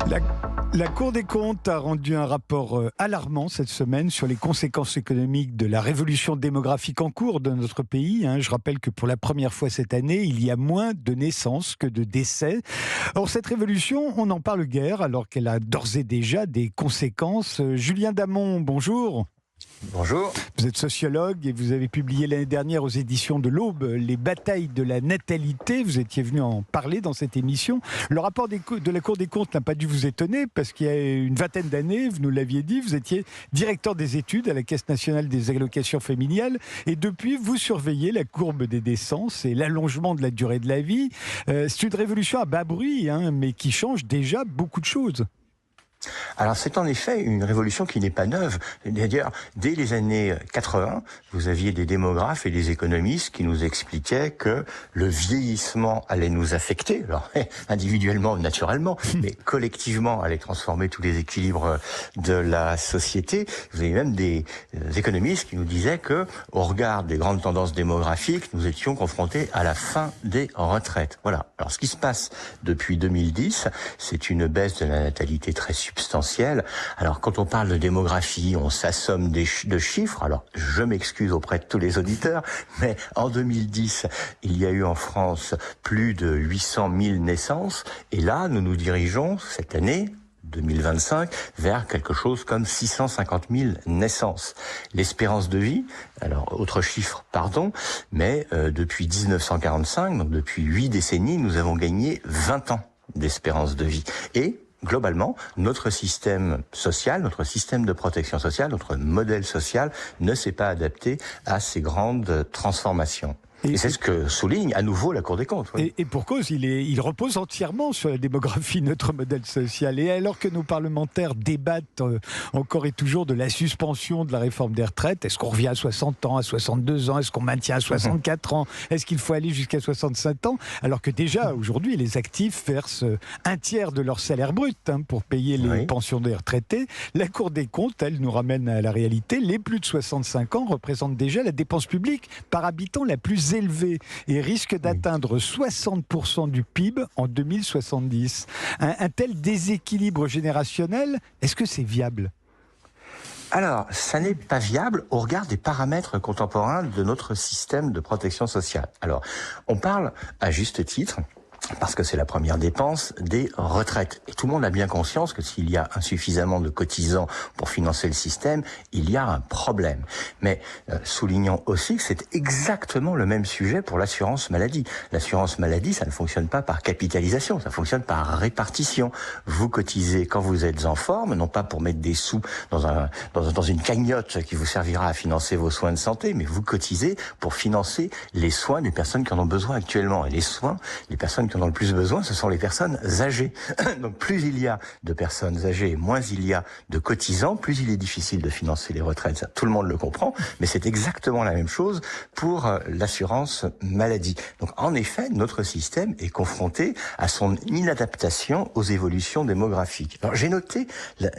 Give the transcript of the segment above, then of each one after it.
La, la Cour des comptes a rendu un rapport alarmant cette semaine sur les conséquences économiques de la révolution démographique en cours de notre pays. Je rappelle que pour la première fois cette année, il y a moins de naissances que de décès. Or, cette révolution, on n'en parle guère alors qu'elle a d'ores et déjà des conséquences. Julien Damon, bonjour. Bonjour. Vous êtes sociologue et vous avez publié l'année dernière aux éditions de l'Aube Les batailles de la natalité. Vous étiez venu en parler dans cette émission. Le rapport de la Cour des comptes n'a pas dû vous étonner parce qu'il y a une vingtaine d'années, vous nous l'aviez dit, vous étiez directeur des études à la Caisse nationale des allocations familiales et depuis, vous surveillez la courbe des naissances et l'allongement de la durée de la vie. C'est une révolution à bas bruit, mais qui change déjà beaucoup de choses. Alors c'est en effet une révolution qui n'est pas neuve. D'ailleurs, dès les années 80, vous aviez des démographes et des économistes qui nous expliquaient que le vieillissement allait nous affecter, alors individuellement, naturellement, mais collectivement allait transformer tous les équilibres de la société. Vous avez même des économistes qui nous disaient que, au regard des grandes tendances démographiques, nous étions confrontés à la fin des retraites. Voilà. Alors ce qui se passe depuis 2010, c'est une baisse de la natalité très substantielle. Alors, quand on parle de démographie, on s'assomme de chiffres. Alors, je m'excuse auprès de tous les auditeurs, mais en 2010, il y a eu en France plus de 800 000 naissances. Et là, nous nous dirigeons, cette année, 2025, vers quelque chose comme 650 000 naissances. L'espérance de vie, alors autre chiffre, pardon, mais depuis 1945, donc depuis 8 décennies, nous avons gagné 20 ans d'espérance de vie. Et globalement, notre système social, notre système de protection sociale, notre modèle social ne s'est pas adapté à ces grandes transformations. Et c'est ce que souligne à nouveau la Cour des comptes. Oui. Et pour cause, il repose entièrement sur la démographie, notre modèle social. Et alors que nos parlementaires débattent encore et toujours de la suspension de la réforme des retraites, est-ce qu'on revient à 60 ans, à 62 ans, est-ce qu'on maintient à 64 ans, est-ce qu'il faut aller jusqu'à 65 ans, alors que déjà, aujourd'hui, les actifs versent un tiers de leur salaire brut pour payer les pensions des retraités. La Cour des comptes, elle, nous ramène à la réalité. Les plus de 65 ans représentent déjà la dépense publique par habitant la plus élevée et risque d'atteindre 60% du PIB en 2070. Un tel déséquilibre générationnel, est-ce que c'est viable ? Alors, ça n'est pas viable au regard des paramètres contemporains de notre système de protection sociale. Alors, on parle, à juste titre, parce que c'est la première dépense, des retraites. Et tout le monde a bien conscience que s'il y a insuffisamment de cotisants pour financer le système, il y a un problème. Mais soulignons aussi que c'est exactement le même sujet pour l'assurance maladie. L'assurance maladie, ça ne fonctionne pas par capitalisation, ça fonctionne par répartition. Vous cotisez quand vous êtes en forme, non pas pour mettre des sous dans une cagnotte qui vous servira à financer vos soins de santé, mais vous cotisez pour financer les soins des personnes qui en ont besoin actuellement. Et les soins, les personnes qui en ont le plus besoin, ce sont les personnes âgées. Donc plus il y a de personnes âgées et moins il y a de cotisants, plus il est difficile de financer les retraites. Ça, tout le monde le comprend, mais c'est exactement la même chose pour l'assurance maladie. Donc en effet, notre système est confronté à son inadaptation aux évolutions démographiques. Alors j'ai noté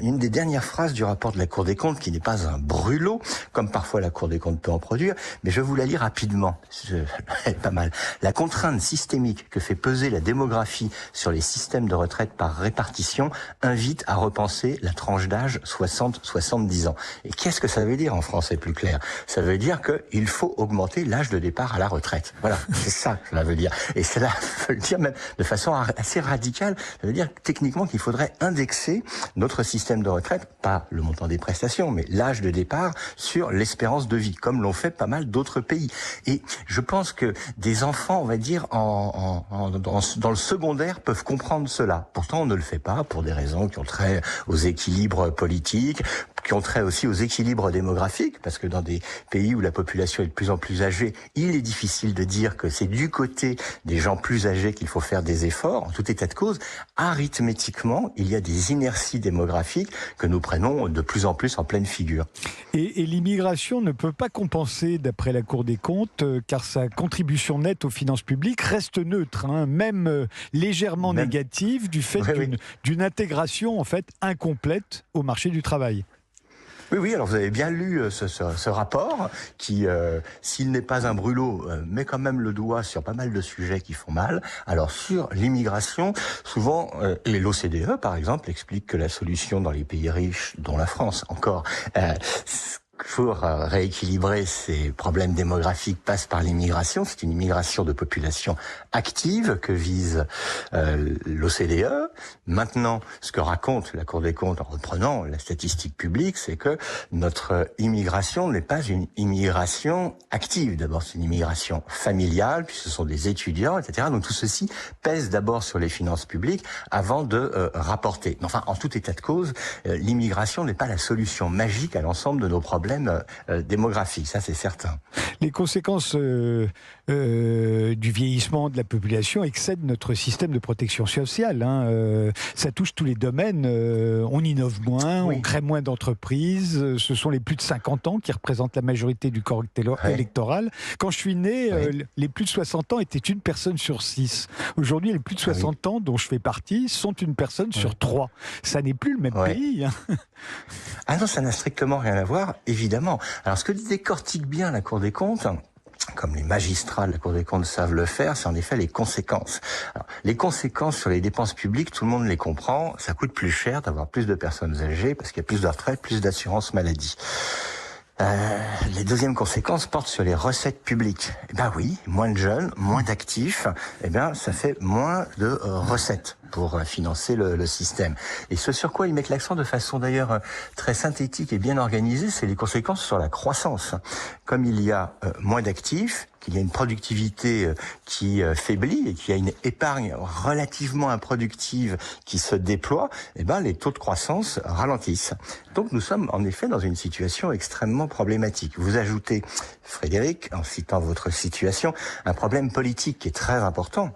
une des dernières phrases du rapport de la Cour des comptes, qui n'est pas un brûlot, comme parfois la Cour des comptes peut en produire, mais je vous la lis rapidement. C'est pas mal. La contrainte systémique que fait peser la démographie sur les systèmes de retraite par répartition invite à repenser la tranche d'âge 60-70 ans. Et qu'est-ce que ça veut dire en français plus clair ? Ça veut dire qu'il faut augmenter l'âge de départ à la retraite. Voilà, c'est ça que cela veut dire. Et cela veut le dire même de façon assez radicale. Ça veut dire techniquement qu'il faudrait indexer notre système de retraite, pas le montant des prestations, mais l'âge de départ sur l'espérance de vie, comme l'ont fait pas mal d'autres pays. Et je pense que des enfants, on va dire, dans le secondaire peuvent comprendre cela. Pourtant, on ne le fait pas pour des raisons qui ont trait aux équilibres politiques, qui ont trait aussi aux équilibres démographiques, parce que dans des pays où la population est de plus en plus âgée, il est difficile de dire que c'est du côté des gens plus âgés qu'il faut faire des efforts. En tout état de cause, arithmétiquement, il y a des inerties démographiques que nous prenons de plus en plus en pleine figure. Et l'immigration ne peut pas compenser, d'après la Cour des comptes, car sa contribution nette aux finances publiques reste neutre, même légèrement négative, du fait d'une intégration en fait incomplète au marché du travail. Oui, oui, alors vous avez bien lu ce rapport qui, s'il n'est pas un brûlot, met quand même le doigt sur pas mal de sujets qui font mal. Alors sur l'immigration, souvent, et l'OCDE par exemple explique que la solution dans les pays riches, dont la France encore, pour rééquilibrer ces problèmes démographiques passe par l'immigration. C'est une immigration de population active que vise l'OCDE. Maintenant, ce que raconte la Cour des comptes en reprenant la statistique publique, c'est que notre immigration n'est pas une immigration active. D'abord, c'est une immigration familiale, puis ce sont des étudiants, etc. Donc tout ceci pèse d'abord sur les finances publiques avant de rapporter. Enfin, en tout état de cause, l'immigration n'est pas la solution magique à l'ensemble de nos problèmes démographiques, ça c'est certain. Les conséquences du vieillissement de la population excèdent notre système de protection sociale. Ça touche tous les domaines. On innove moins, oui. On crée moins d'entreprises. Ce sont les plus de 50 ans qui représentent la majorité du corps électoral. Quand je suis né, les plus de 60 ans étaient une personne sur 6. Aujourd'hui, les plus de 60 ans, dont je fais partie, sont une personne sur 3. Ça n'est plus le même pays. Ah non, ça n'a strictement rien à voir, évidemment. Alors, ce que décortique bien la Cour des comptes, comme les magistrats de la Cour des comptes savent le faire, c'est en effet les conséquences. Alors, les conséquences sur les dépenses publiques, tout le monde les comprend. Ça coûte plus cher d'avoir plus de personnes âgées parce qu'il y a plus de retraites, plus d'assurance maladie. Les deuxièmes conséquences portent sur les recettes publiques. Eh ben oui, moins de jeunes, moins d'actifs, eh bien ça fait moins de recettes pour financer le système. Et ce sur quoi ils mettent l'accent de façon d'ailleurs très synthétique et bien organisée, c'est les conséquences sur la croissance. Comme il y a moins d'actifs, qu'il y a une productivité qui faiblit et qu'il y a une épargne relativement improductive qui se déploie, eh ben les taux de croissance ralentissent. Donc nous sommes en effet dans une situation extrêmement problématique. Vous ajoutez, Frédéric, en citant votre situation, un problème politique qui est très important.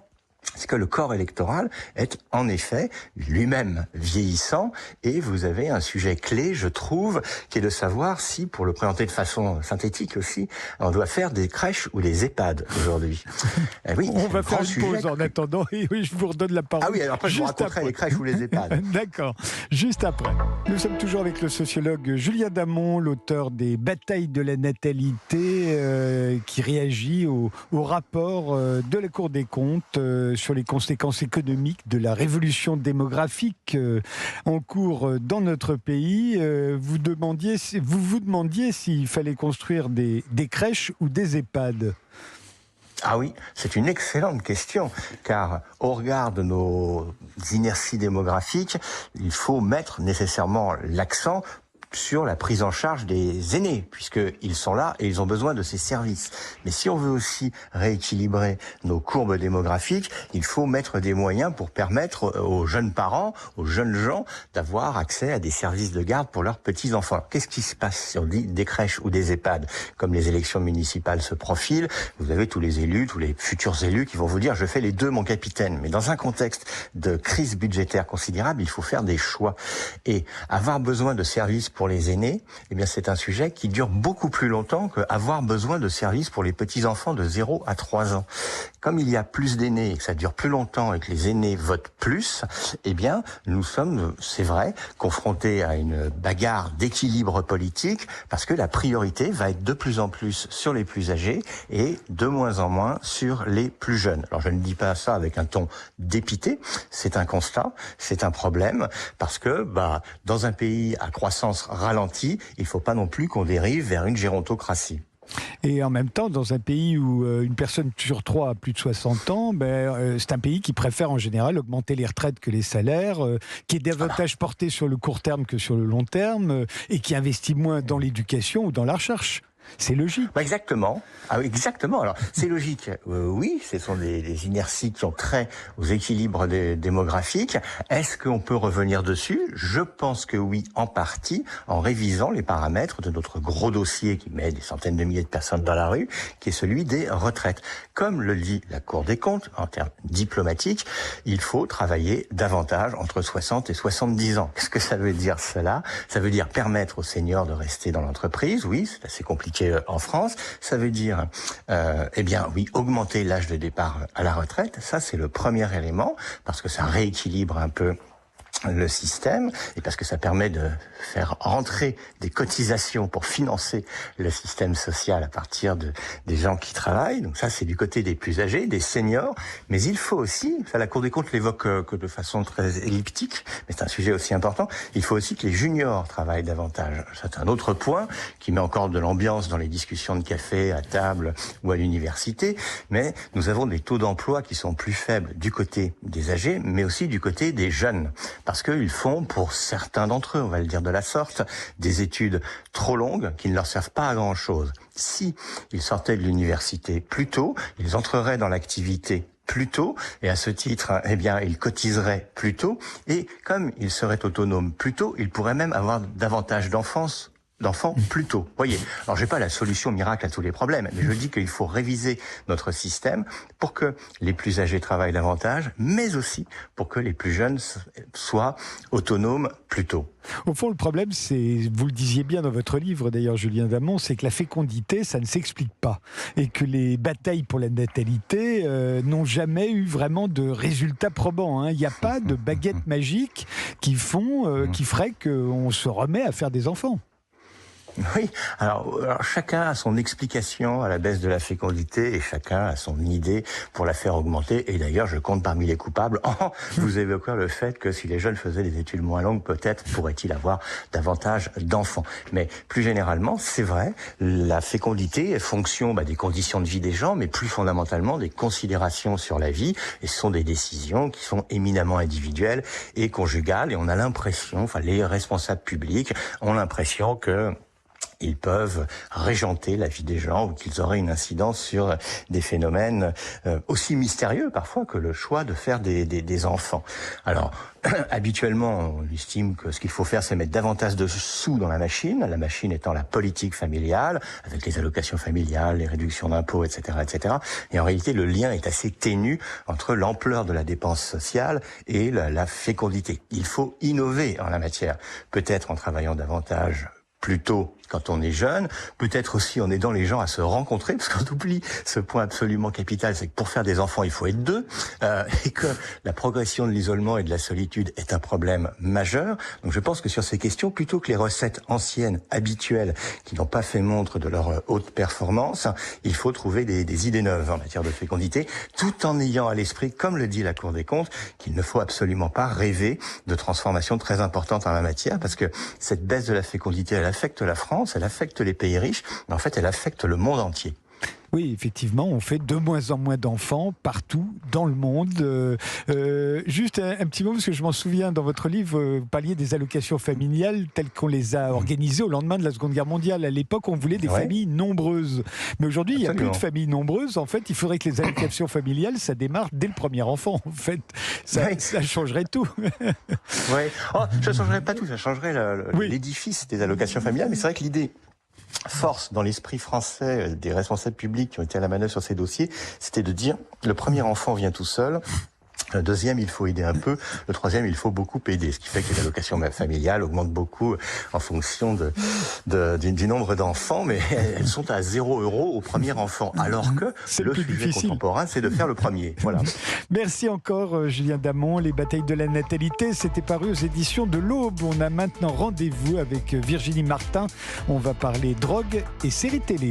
C'est que le corps électoral est en effet lui-même vieillissant et vous avez un sujet clé, je trouve, qui est de savoir si, pour le présenter de façon synthétique aussi, on doit faire des crèches ou des EHPAD aujourd'hui. Oui, on va faire une pause en attendant et oui, je vous redonne la parole. Ah oui, alors après je vous raconterai les crèches ou les EHPAD. D'accord, juste après. Nous sommes toujours avec le sociologue Julien Damon, l'auteur des Batailles de la natalité, qui réagit au rapport de la Cour des comptes sur les conséquences économiques de la révolution démographique en cours dans notre pays. Vous vous demandiez s'il fallait construire des crèches ou des EHPAD. Ah oui, c'est une excellente question, car au regard de nos inerties démographiques, il faut mettre nécessairement l'accent sur la prise en charge des aînés, puisqu'ils sont là et ils ont besoin de ces services. Mais si on veut aussi rééquilibrer nos courbes démographiques, il faut mettre des moyens pour permettre aux jeunes parents, aux jeunes gens, d'avoir accès à des services de garde pour leurs petits-enfants. Qu'est-ce qui se passe si on dit des crèches ou des EHPAD? Comme les élections municipales se profilent, vous avez tous les élus, tous les futurs élus qui vont vous dire « je fais les deux, mon capitaine ». Mais dans un contexte de crise budgétaire considérable, il faut faire des choix. Et avoir besoin de services pour les aînés, eh bien c'est un sujet qui dure beaucoup plus longtemps qu'avoir besoin de services pour les petits-enfants de 0 à 3 ans. Comme il y a plus d'aînés et que ça dure plus longtemps et que les aînés votent plus, eh bien nous sommes, c'est vrai, confrontés à une bagarre d'équilibre politique parce que la priorité va être de plus en plus sur les plus âgés et de moins en moins sur les plus jeunes. Alors je ne dis pas ça avec un ton dépité, c'est un constat, c'est un problème parce que dans un pays à croissance ralentie, il ne faut pas non plus qu'on dérive vers une gérontocratie. Et en même temps, dans un pays où une personne sur 3 a plus de 60 ans, c'est un pays qui préfère en général augmenter les retraites que les salaires, qui est davantage porté sur le court terme que sur le long terme, et qui investit moins dans l'éducation ou dans la recherche. C'est logique. Exactement. Ah oui, exactement. Alors, c'est logique. Oui, ce sont des inerties qui ont trait aux équilibres démographiques. Est-ce qu'on peut revenir dessus? Je pense que oui, en partie, en révisant les paramètres de notre gros dossier qui met des centaines de milliers de personnes dans la rue, qui est celui des retraites. Comme le dit la Cour des comptes, en termes diplomatiques, il faut travailler davantage entre 60 et 70 ans. Qu'est-ce que ça veut dire cela? Ça veut dire permettre aux seniors de rester dans l'entreprise. Oui, c'est assez compliqué en France. Ça veut dire, augmenter l'âge de départ à la retraite. Ça, c'est le premier élément, parce que ça rééquilibre un peu le système, et parce que ça permet de faire rentrer des cotisations pour financer le système social à partir des gens qui travaillent. Donc ça, c'est du côté des plus âgés, des seniors. Mais il faut aussi, ça la Cour des comptes l'évoque que de façon très elliptique, mais c'est un sujet aussi important, il faut aussi que les juniors travaillent davantage. C'est un autre point qui met encore de l'ambiance dans les discussions de café, à table ou à l'université, mais nous avons des taux d'emploi qui sont plus faibles du côté des âgés, mais aussi du côté des jeunes. Parce qu'ils font, pour certains d'entre eux, on va le dire de la sorte, des études trop longues qui ne leur servent pas à grand-chose. Si ils sortaient de l'université plus tôt, ils entreraient dans l'activité plus tôt, et à ce titre, eh bien, ils cotiseraient plus tôt, et comme ils seraient autonomes plus tôt, ils pourraient même avoir davantage d'enfants plus tôt. Voyez, alors j'ai pas la solution miracle à tous les problèmes, mais je dis qu'il faut réviser notre système pour que les plus âgés travaillent davantage, mais aussi pour que les plus jeunes soient autonomes plus tôt. Au fond, le problème, c'est, vous le disiez bien dans votre livre d'ailleurs, Julien Damon, c'est que la fécondité, ça ne s'explique pas. Et que les batailles pour la natalité n'ont jamais eu vraiment de résultats probants. Il n'y a pas de baguette magique qui ferait qu'on se remet à faire des enfants. Oui, alors chacun a son explication à la baisse de la fécondité et chacun a son idée pour la faire augmenter. Et d'ailleurs, je compte parmi les coupables. Vous évoquez le fait que si les jeunes faisaient des études moins longues, peut-être pourraient-ils avoir davantage d'enfants. Mais plus généralement, c'est vrai, la fécondité est fonction des conditions de vie des gens, mais plus fondamentalement des considérations sur la vie. Et ce sont des décisions qui sont éminemment individuelles et conjugales. Et on a l'impression, les responsables publics ont l'impression que ils peuvent régenter la vie des gens ou qu'ils auraient une incidence sur des phénomènes aussi mystérieux parfois que le choix de faire des enfants. Alors, habituellement, on estime que ce qu'il faut faire, c'est mettre davantage de sous dans la machine étant la politique familiale, avec les allocations familiales, les réductions d'impôts, etc., etc. Et en réalité, le lien est assez ténu entre l'ampleur de la dépense sociale et la fécondité. Il faut innover en la matière, peut-être en travaillant davantage plus tôt quand on est jeune, peut-être aussi en aidant les gens à se rencontrer, parce qu'on oublie ce point absolument capital, c'est que pour faire des enfants, il faut être deux, et que la progression de l'isolement et de la solitude est un problème majeur. Donc je pense que sur ces questions, plutôt que les recettes anciennes, habituelles, qui n'ont pas fait montre de leur haute performance, il faut trouver des idées neuves en matière de fécondité, tout en ayant à l'esprit, comme le dit la Cour des comptes, qu'il ne faut absolument pas rêver de transformations très importantes en la matière, parce que cette baisse de la fécondité, elle affecte la France, elle affecte les pays riches, mais en fait, elle affecte le monde entier. Oui, effectivement, on fait de moins en moins d'enfants partout dans le monde. Juste un petit mot, parce que je m'en souviens, dans votre livre, vous parliez des allocations familiales telles qu'on les a organisées au lendemain de la Seconde Guerre mondiale. À l'époque, on voulait des familles nombreues. Mais aujourd'hui, il n'y a plus de familles nombreuses. En fait, il faudrait que les allocations familiales, ça démarre dès le premier enfant. En fait, ça changerait tout. Oui, ça ne changerait pas tout, ça changerait l'édifice des allocations familiales. Mais c'est vrai que l'idée force dans l'esprit français des responsables publics qui ont été à la manœuvre sur ces dossiers, c'était de dire le premier enfant vient tout seul. Le deuxième, il faut aider un peu. Le troisième, il faut beaucoup aider. Ce qui fait que les allocations familiales augmentent beaucoup en fonction du nombre d'enfants, mais elles sont à 0 € au premier enfant. Alors que le sujet contemporain, c'est de faire le premier. Voilà. Merci encore, Julien Damon. Les batailles de la natalité, c'était paru aux éditions de l'Aube. On a maintenant rendez-vous avec Virginie Martin. On va parler drogue et séries télé.